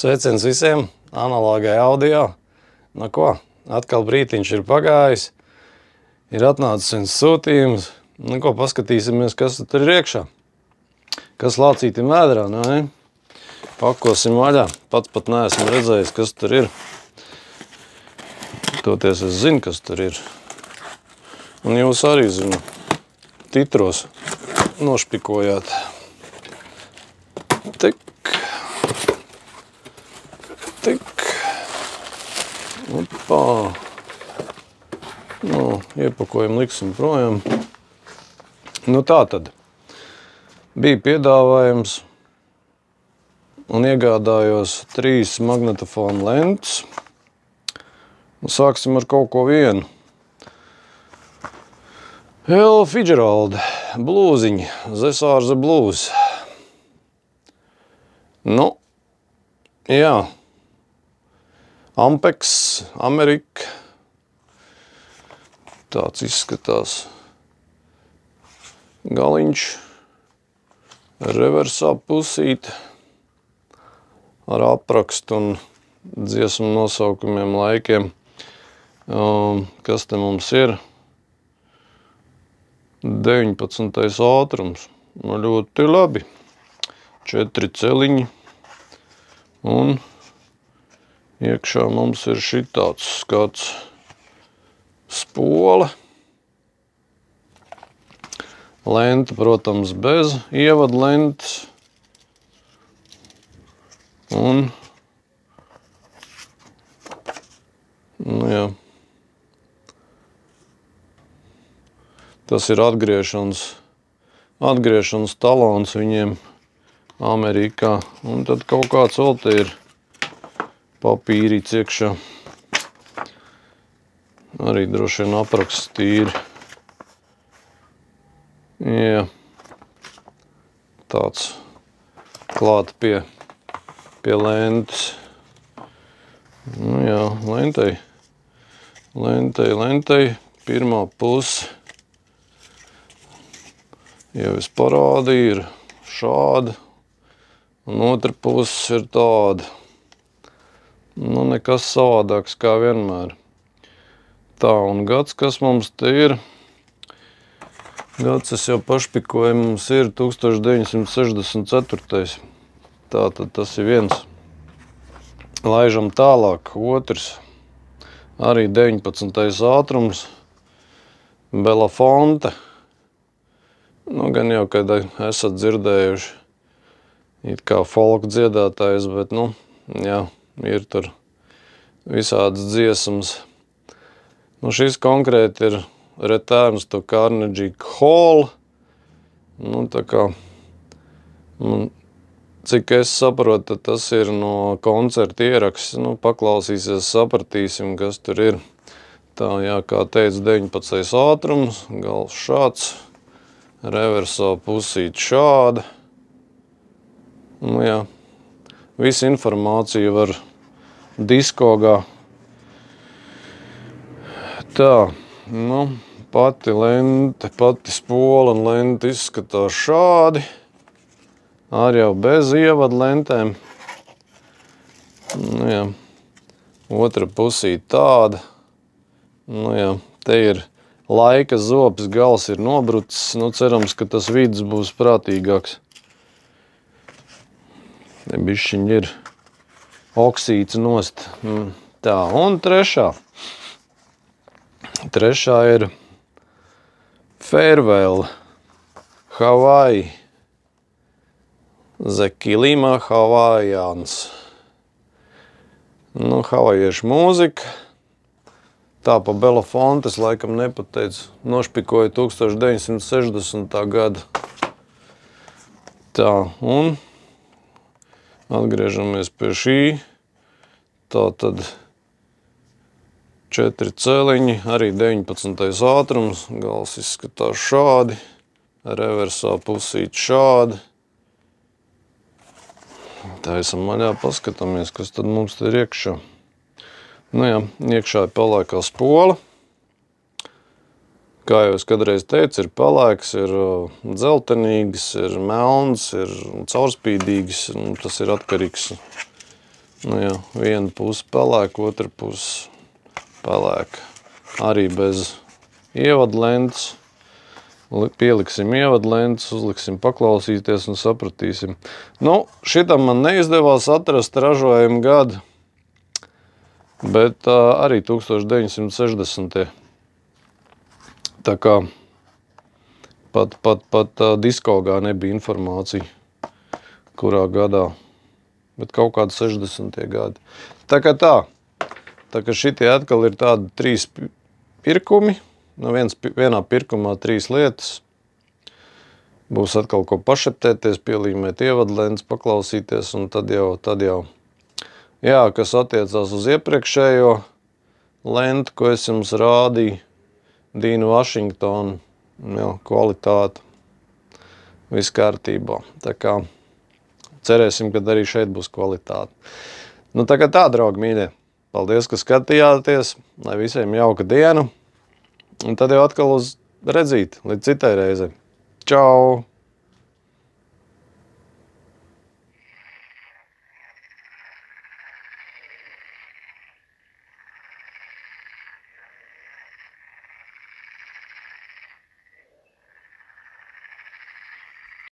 Sveiciens visiem, analogai audio. Nu ko, atkal brītiņš ir pagājis, ir atnācis viens sūtījums. Nu ko, paskatīsimies, kas tur ir iekšā. Kas lācītim vēdrā, ne? Pakosim vaļā. Pats pat neesmu redzējis, kas tur ir. Toties es zinu, kas tur ir. Un jūs arī zinu, titros nošpikojāt. Tik. Opā. Nu, iepakojumu liksim projām. Nu tā tad. Bija piedāvājums un iegādājos 3 magnetofonu lentus. Un sāksim ar kaut ko vienu. Ella Fitzgerald, blūziņi, Zesārze blues. Nu, jā. Ampex, Amerika. Tāds izskatās galiņš. Reversā pusīt. Ar aprakstu un dziesmu nosaukumiem, laikiem. Kas te mums ir? 19. ātrums. Nu, ļoti labi. 4 celiņi. Un iekšā mums ir šitāds skats spola. Lenta, protams, bez ievada lentas. Un, nu jā, tas ir atgriešanas talons viņiem Amerikā. Un tad kaut kāds vēl te ir papīrīts iekšā. Arī droši vien apraksts tīri. Jā. Tāds klāt pie lentas. Nu jā, lentei. Pirmā puse. Jau es parādīju, ir šāda. Un otra puse ir tāda. Nu, nekas savādāks kā vienmēr. Tā, un gads, kas mums te ir? Gads, es jau pašpikoju, mums ir 1964. Tātad tas ir viens. Laižam tālāk, otrs. Arī 19. ātrums. Belafonte. Nu, gan jau, kad esat dzirdējuši it kā folk dziedātājs, bet, nu, jā. Ir tur visādas dziesmas. Nu, šis konkrēti ir Returns to Carnegie Hall. Nu, tā kā, cik es saprotu, tas ir no koncerta ieraksts. Nu, paklausīsies, sapratīsim, kas tur ir. Tā, jā, kā teica, 19. ātrums, gals šāds, reversā pusīt šāda. Nu, jā. Visu informāciju var Diskogā. Tā, nu, pati lente, pati spola un lente izskatās šādi. Arī jau bez ievada lentēm. Nu, jā. Otra pusī tāda. Nu, jā, te ir laika zops, gals ir nobrucis. Nu, cerams, ka tas vidus būs prātīgāks. Te bišķiņ ir oksīts nost. Tā, un trešā. Trešā ir Farewell, Hawaii. The Kilima Hawaiians. Nu, havajiešu mūzika. Tā pa Belafontes laikam nepateicu. Nošpikoja 1960. gada. Tā, un atgriežamies pie šī. Tā tad 4 celiņi, arī 19. ātrums. Gals izskatās šādi. Reversā pusīt šādi. Taisam maļā, paskatāmies, kas tad mums te ir iekšā. Nu jā, iekšā ir pelēkā spola. Kā jau es kādreiz teicu, ir pelēks, ir dzeltenīgs, ir melns, ir caurspīdīgs. Tas ir atkarīgs Nu jā, viena puse pelēk, otra puse pelēk. Arī bez ievadlentes. Pieliksim ievadlentes, uzliksim paklausīties un sapratīsim. Nu, šitam man neizdevās atrast ražojumu gadu, bet arī 1960. Tā kā pat Diskogā nebija informācija, kurā gadā, bet kaut kādi 60. gadi. Tā kā šitie atkal ir tādi 3 pirkumi, no vienā pirkumā 3 lietas. Būs atkal ko pašeptēties, pielīmēt ievadlentes, paklausīties, un tad jau. Jā, kas attiecās uz iepriekšējo lentu, ko es jums rādīju, Dīnu Vašingtonu, jā, kvalitāte, viss kārtībā. Tā kā cerēsim, ka arī šeit būs kvalitāte. Nu, tā kā tā, draugi mīļie, paldies, ka skatījāties, lai visiem jauka diena. Un tad jau atkal uz redzīti, līdz citai reizei. Čau!